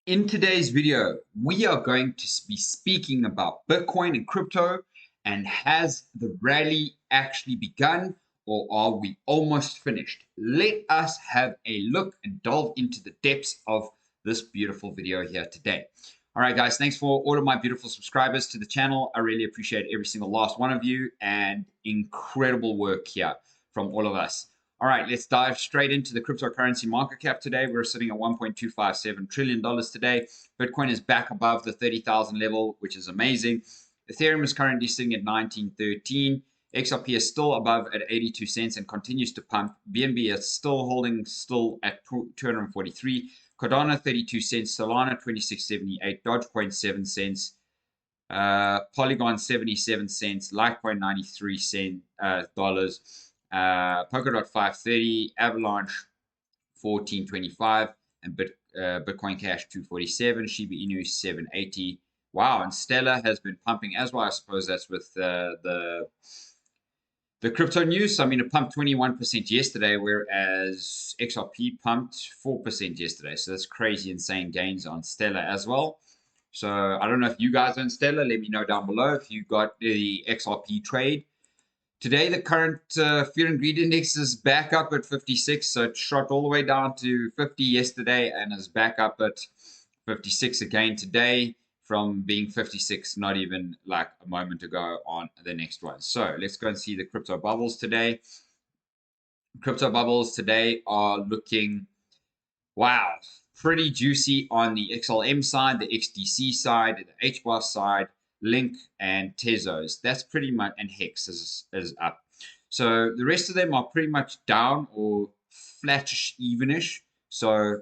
In today's video, we are going to be speaking about Bitcoin and crypto, and has the rally actually begun, or are we almost finished? Let us have a look and delve into the depths of this beautiful video here today. All right, guys, thanks for all of my beautiful subscribers to the channel. I really appreciate every single last one of you, and incredible work here from all of us. All right, let's dive straight into the cryptocurrency market cap today. We're sitting at $1.257 trillion today. Bitcoin is back above the 30,000 level, which is amazing. Ethereum is currently sitting at 1913. XRP is still above at 82 cents and continues to pump. BNB is still holding at 243. Cardano 32 cents. Solana 26.78. Dogecoin 7 cents. Polygon 77 cents. Litecoin 93 dollars. Polkadot 530, Avalanche 1425, and Bitcoin Cash 247, Shiba Inu 780. Wow, and Stellar has been pumping as well. I suppose that's with the crypto news. I mean, it pumped 21% yesterday, whereas XRP pumped 4% yesterday. So that's crazy, insane gains on Stellar as well. So I don't know if you guys own Stellar. Let me know down below if you got the XRP trade. Today, the current fear and greed index is back up at 56. So it shot all the way down to 50 yesterday and is back up at 56 again today, from being 56 not even like a moment ago on the next one. So let's go and see the crypto bubbles today. Crypto bubbles today are looking, wow, pretty juicy on the XLM side, the XDC side, the HBAR side. Link and Tezos, that's pretty much, and Hex is up. So the rest of them are pretty much down or flattish, evenish. So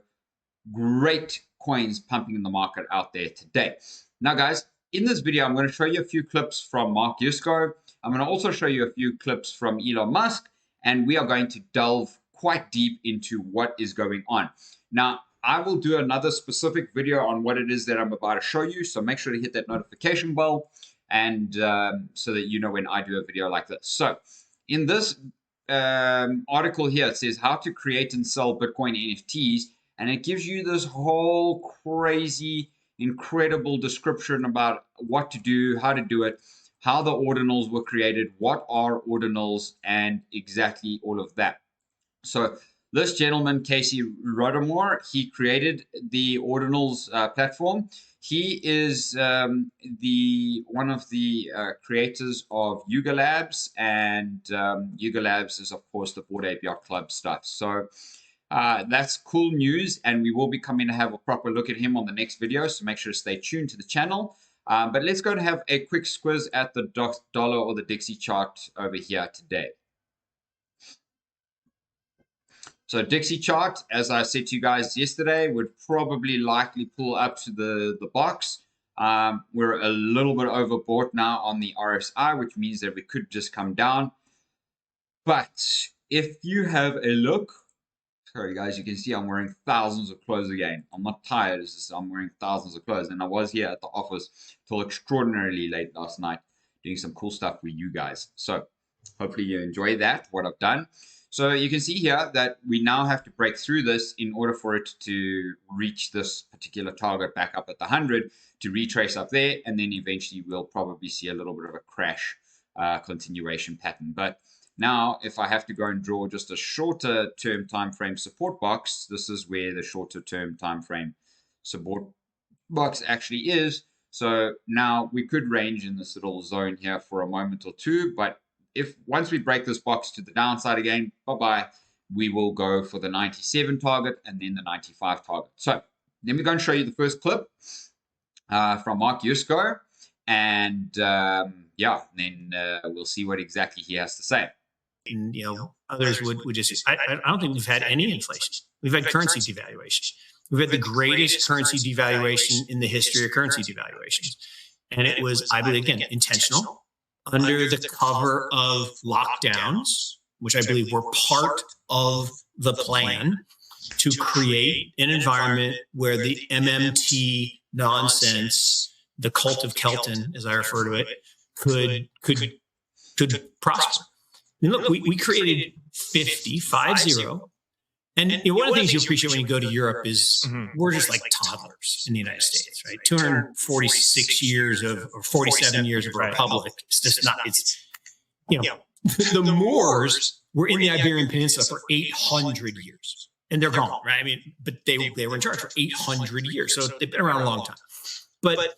great coins pumping in the market out there today. Now, guys, in this video, I'm going to show you a few clips from Mark Yusko. I'm going to also show you a few clips from Elon Musk, and we are going to delve quite deep into what is going on. Now, I will do another specific video on what it is that I'm about to show you. So make sure to hit that notification bell, and so that you know when I do a video like this. So in this article here, it says how to create and sell Bitcoin NFTs. And it gives you this whole crazy, incredible description about what to do, how to do it, how the ordinals were created, what are ordinals, and exactly all of that. So this gentleman, Casey Rodamore, he created the Ordinals platform. He is one of the creators of Yuga Labs, and Yuga Labs is, of course, the Bored Ape Yacht Club stuff. So that's cool news, and we will be coming to have a proper look at him on the next video, so make sure to stay tuned to the channel. But let's go and have a quick squiz at the dollar or the Dixie chart over here today. So Dixie chart, as I said to you guys yesterday, would probably likely pull up to the box. We're a little bit overbought now on the RSI, which means that we could just come down. But if you have a look, sorry guys, you can see I'm wearing thousands of clothes again. I'm not tired, it's just I'm wearing thousands of clothes. And I was here at the office till extraordinarily late last night doing some cool stuff with you guys. So hopefully you enjoy that, what I've done. So you can see here that we now have to break through this in order for it to reach this particular target back up at the 100 to retrace up there. And then eventually we'll probably see a little bit of a crash continuation pattern. But now if I have to go and draw just a shorter term time frame support box, this is where the shorter term time frame support box actually is. So now we could range in this little zone here for a moment or two, but once we break this box to the downside again, bye-bye, we will go for the 97 target and then the 95 target. So let me go and show you the first clip from Mark Yusko, and yeah, then we'll see what exactly he has to say. And, others would just, I don't think we've had any inflation. We've had currency devaluation. We've had the greatest currency devaluation in the history of currency devaluations. And it was, I believe, again, intentional, under the cover of lockdowns, which I believe were part of the plan to create an environment where the MMT nonsense, the cult of Kelton, as I refer to it, could prosper. I mean, look, we created 50 And one of the things you appreciate when you go to Europe is we're just like toddlers in the United States, right? 246 years of, or 47 years of a republic. It's just not, it's, the Moors were in the Iberian Peninsula for 800 years. And they're gone, right? I mean, but they were in charge for 800 years. So they've been around a long time. But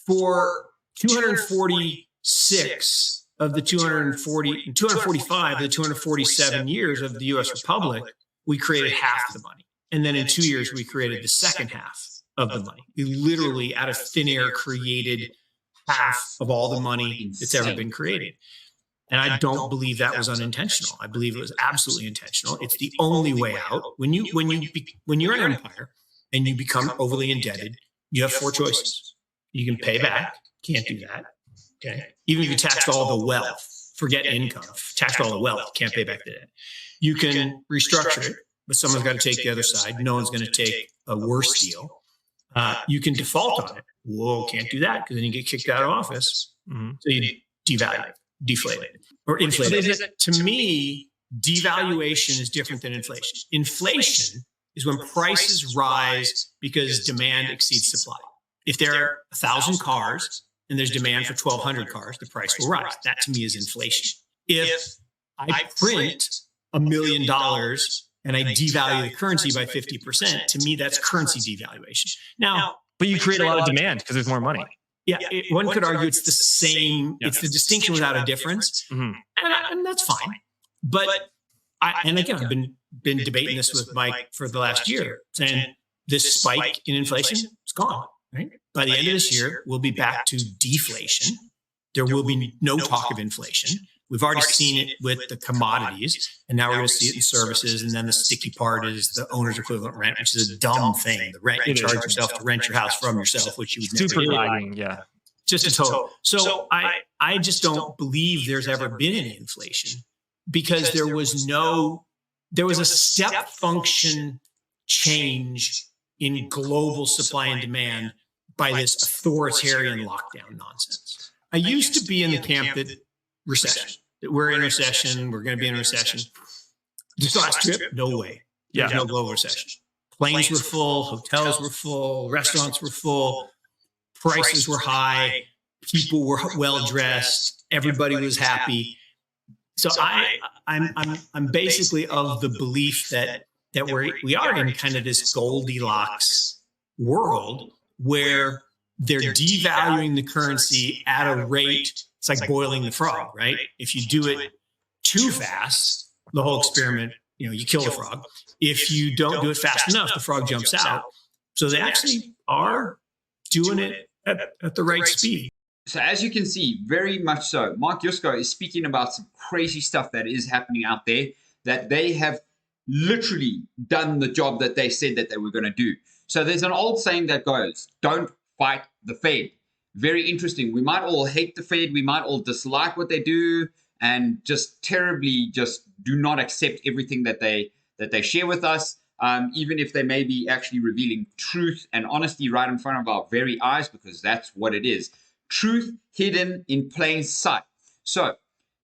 for 246 of the 245 of the 247 years of the U.S. Republic, we created half the money. And then in 2 years, we created the second half of the money. We literally, out of thin air, created half of all the money that's ever been created. And I don't believe that was unintentional. I believe it was absolutely intentional. It's the only way out. When you're an empire and you become overly indebted, you have four choices. You can pay back. Can't do that. Okay. Even if you taxed all the wealth, forget income, taxed all the wealth, can't pay back the debt. You can restructure it, but someone's got to take the other side. No one's going to take a worse deal. You can default on it. Whoa, can't do that because then you get kicked out of office. So you devalue it, deflate it, or inflate it. To me, devaluation is different than inflation. Inflation is when prices rise because demand exceeds supply. If there are 1,000 cars and there's demand for 1,200 cars, the price will rise. That to me is inflation. If I print $1 million and I devalue the currency by 50%, to me, that's currency devaluation. Now, but you create a lot of demand because there's more money. Yeah, one could argue it's the same. It's the distinction without a difference, and that's fine. But and again, I've been debating this with Mike for the last year, saying this spike in inflation is gone. Right? By the end of this year, we'll be back to deflation. There will be no talk of inflation. We've already seen it with the commodities, and now we're going to see it in services. And then the sticky part is the owner's equivalent rent, which is a dumb thing. The rent you charge yourself to rent your house from yourself, which you would never super do. lagging, yeah. Just a total. So I just don't believe there's ever been any inflation because there was a step function change in global supply and demand by this authoritarian lockdown nonsense. I used to be in the camp that we're in recession, we're going to be in recession. This last trip, no way. There's no global recession. Planes were full, hotels were full, restaurants were full, prices were high, people were well dressed, everybody was happy. So I'm basically of the belief that we are in kind of this Goldilocks world where they're devaluing the currency at a rate. It's like boiling the frog, right? If you do it too fast, the whole experiment, you kill the frog. If you don't do it fast enough, the frog jumps out. So they actually are doing it at the right speed. So as you can see, very much so, Mark Yusko is speaking about some crazy stuff that is happening out there, that they have literally done the job that they said that they were going to do. So there's an old saying that goes, don't fight the Fed. Very interesting. We might all hate the Fed. We might all dislike what they do and just terribly just do not accept everything that they share with us, even if they may be actually revealing truth and honesty right in front of our very eyes, because that's what it is. Truth hidden in plain sight. So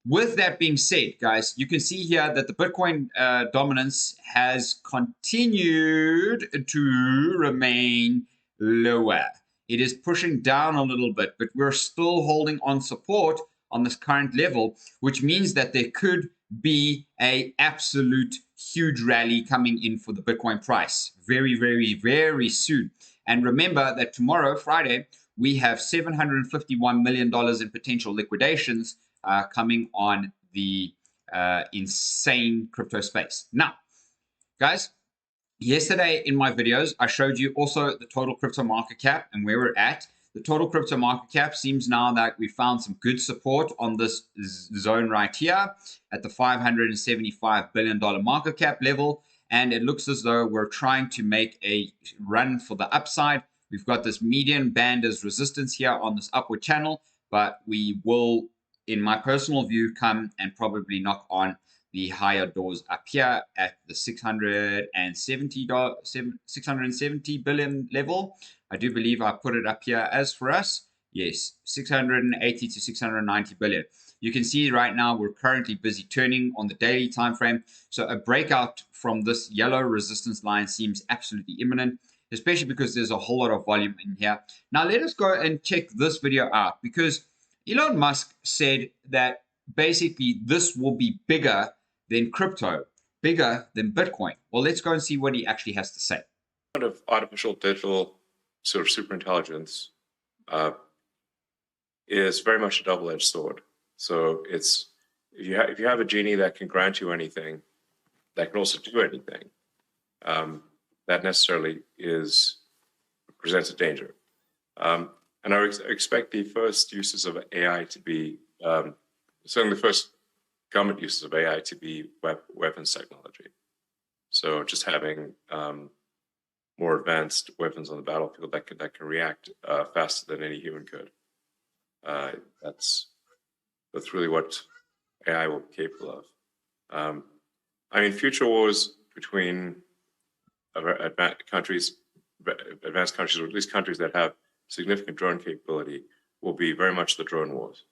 with that being said, guys, you can see here that the Bitcoin dominance has continued to remain lower. It is pushing down a little bit, but we're still holding on support on this current level, which means that there could be an absolute huge rally coming in for the Bitcoin price very, very, very soon. And remember that tomorrow, Friday, we have $751 million in potential liquidations coming on the insane crypto space. Now, guys, yesterday in my videos, I showed you also the total crypto market cap and where we're at. The total crypto market cap seems now that we found some good support on this zone right here at the $575 billion market cap level. And it looks as though we're trying to make a run for the upside. We've got this median band as resistance here on this upward channel, but we will, in my personal view, come and probably knock on the higher doors up here at the 670 billion level. I do believe I put it up here as for us. Yes, 680 to 690 billion. You can see right now we're currently busy turning on the daily time frame. So a breakout from this yellow resistance line seems absolutely imminent, especially because there's a whole lot of volume in here. Now let us go and check this video out, because Elon Musk said that basically this will be bigger than crypto, bigger than Bitcoin. Well, let's go and see what he actually has to say. Of artificial digital sort of superintelligence is very much a double-edged sword. So it's if you have a genie that can grant you anything, that can also do anything, that necessarily presents a danger. And I expect the first uses of AI to be certainly the first government uses of AI to be weapons technology. So just having more advanced weapons on the battlefield that can react faster than any human could. That's really what AI will be capable of. I mean, future wars between advanced countries, or at least countries that have significant drone capability, will be very much the drone wars.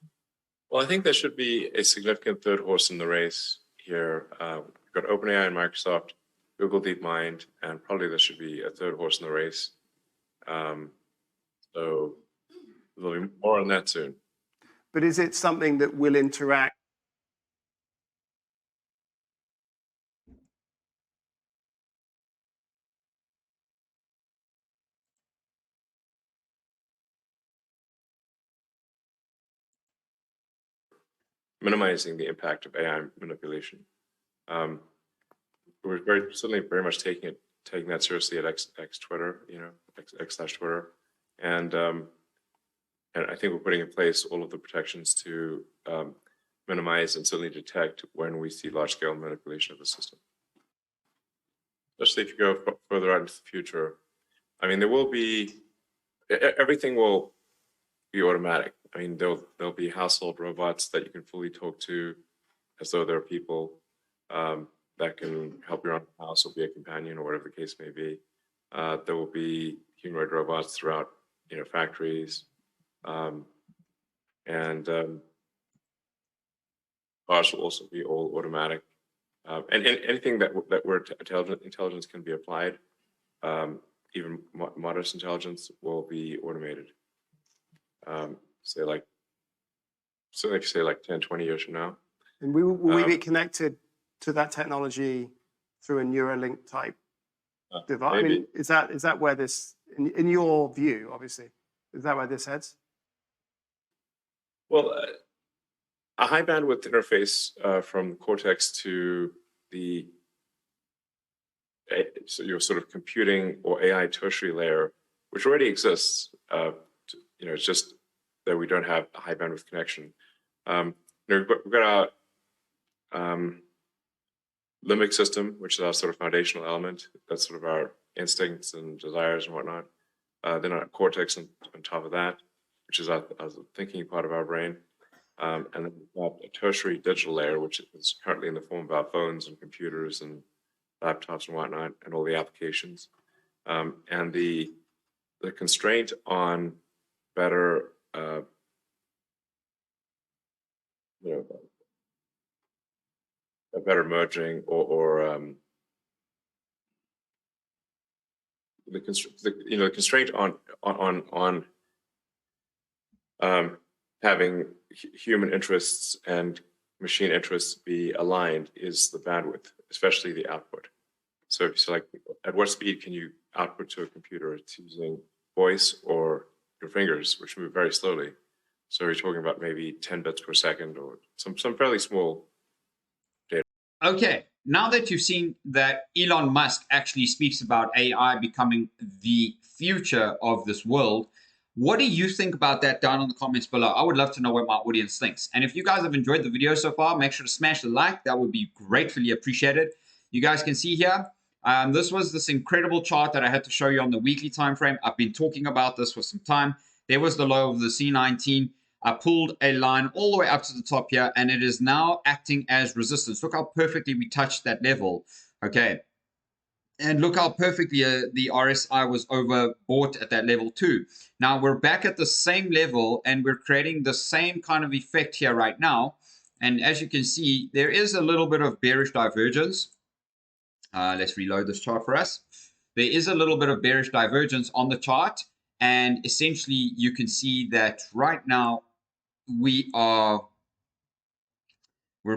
Well, I think there should be a significant third horse in the race here. We've got OpenAI and Microsoft, Google DeepMind, and probably there should be a third horse in the race. So there'll be more on that soon. But is it something that will interact? Minimizing the impact of AI manipulation. We're certainly very much taking that seriously at X Twitter, X/Twitter, and I think we're putting in place all of the protections to minimize and certainly detect when we see large-scale manipulation of the system. Especially if you go further out into the future, I mean, everything will be automatic. I mean, there'll be household robots that you can fully talk to as though they're people that can help you around the house or be a companion or whatever the case may be. There will be humanoid robots throughout, factories, and cars will also be all automatic. And anything where intelligence can be applied, even modest intelligence, will be automated. Say like 10, 20 years from now. And will we be connected to that technology through a Neuralink type device? Maybe. I mean, is that where this, in your view, obviously, is that where this heads? Well, a high bandwidth interface from Cortex to your sort of computing or AI tertiary layer, which already exists. It's just that we don't have a high bandwidth connection. We've got our limbic system, which is our sort of foundational element. That's sort of our instincts and desires and whatnot. Then our cortex on top of that, which is our thinking part of our brain. And then we've got a tertiary digital layer, which is currently in the form of our phones and computers and laptops and whatnot, and all the applications. And the constraint on better, a better merging or the constraint on having human interests and machine interests be aligned is the bandwidth, especially the output. So if you at what speed can you output to a computer? It's using voice or your fingers, which move very slowly. So you're talking about maybe 10 bits per second or some fairly small data. Okay, now that you've seen that Elon Musk actually speaks about AI becoming the future of this world, what do you think about that down in the comments below? I would love to know what my audience thinks. And if you guys have enjoyed the video so far, make sure to smash the like. That would be gratefully appreciated. You guys can see here, this was this incredible chart that I had to show you on the weekly time frame. I've been talking about this for some time. There was the low of the C19. I pulled a line all the way up to the top here, and it is now acting as resistance. Look how perfectly we touched that level. Okay. And look how perfectly the RSI was overbought at that level too. Now we're back at the same level, and we're creating the same kind of effect here right now. And as you can see, there is a little bit of bearish divergence. Let's reload this chart for us. There is a little bit of bearish divergence on the chart. And essentially, you can see that right now we're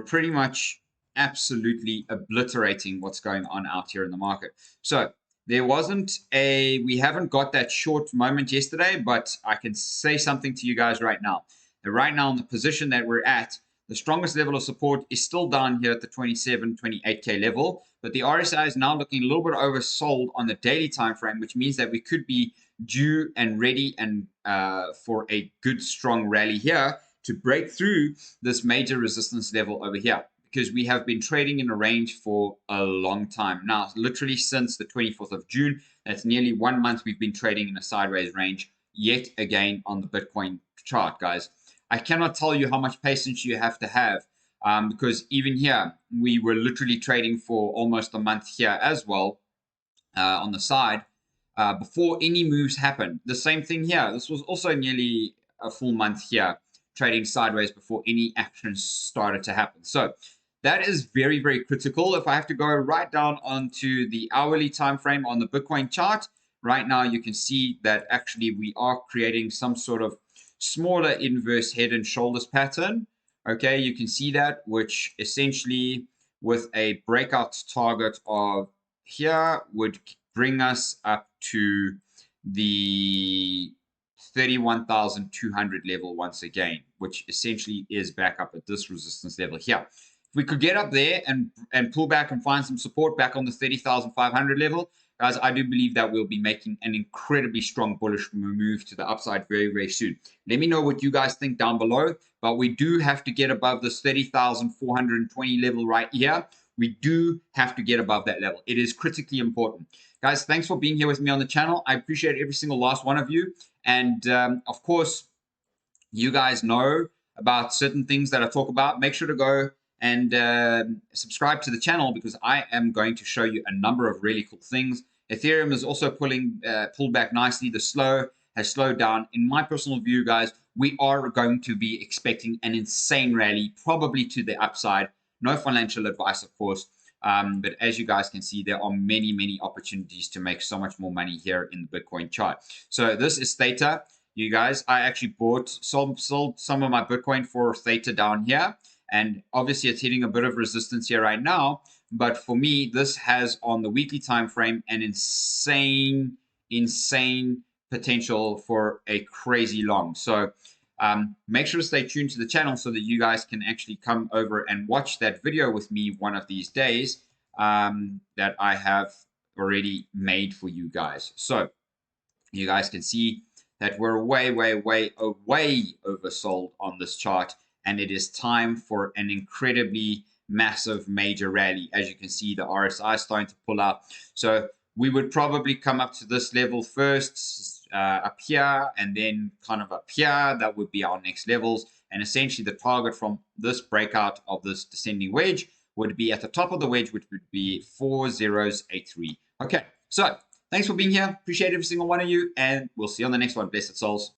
pretty much absolutely obliterating what's going on out here in the market. So there we haven't got that short moment yesterday, but I can say something to you guys right now. And right now, in the position that we're at, the strongest level of support is still down here at the 27, 28K level, but the RSI is now looking a little bit oversold on the daily time frame, which means that we could be due and ready and for a good strong rally here to break through this major resistance level over here, because we have been trading in a range for a long time now, literally since the 24th of June. That's nearly 1 month we've been trading in a sideways range yet again on the Bitcoin chart, guys. I cannot tell you how much patience you have to have, because even here, we were literally trading for almost a month here as well on the side before any moves happened. The same thing here. This was also nearly a full month here, trading sideways before any action started to happen. So that is very, very critical. If I have to go right down onto the hourly time frame on the Bitcoin chart, right now you can see that actually we are creating some sort of smaller inverse head and shoulders pattern. Okay, you can see that, which essentially with a breakout target of here would bring us up to the 31,200 level once again, which essentially is back up at this resistance level here. If we could get up there and pull back and find some support back on the 30,500 level, guys, I do believe that we'll be making an incredibly strong bullish move to the upside very, very soon. Let me know what you guys think down below, but we do have to get above this 30,420 level right here. We do have to get above that level. It is critically important. Guys, thanks for being here with me on the channel. I appreciate every single last one of you. And of course, you guys know about certain things that I talk about. Make sure to go and subscribe to the channel, because I am going to show you a number of really cool things. Ethereum is also pulled back nicely. The slow has slowed down. In my personal view, guys, we are going to be expecting an insane rally, probably to the upside. No financial advice, of course. But as you guys can see, there are many, many opportunities to make so much more money here in the Bitcoin chart. So this is Theta. You guys, I actually sold some of my Bitcoin for Theta down here. And obviously it's hitting a bit of resistance here right now. But for me, this has on the weekly time frame an insane potential for a crazy long. So make sure to stay tuned to the channel so that you guys can actually come over and watch that video with me one of these days that I have already made for you guys. So you guys can see that we're way oversold on this chart, and it is time for an incredibly massive major rally. As you can see, the RSI is starting to pull out. So we would probably come up to this level first, up here, and then kind of up here. That would be our next levels. And essentially the target from this breakout of this descending wedge would be at the top of the wedge, which would be 4083. Okay, so thanks for being here. Appreciate every single one of you, and we'll see you on the next one. Blessed souls.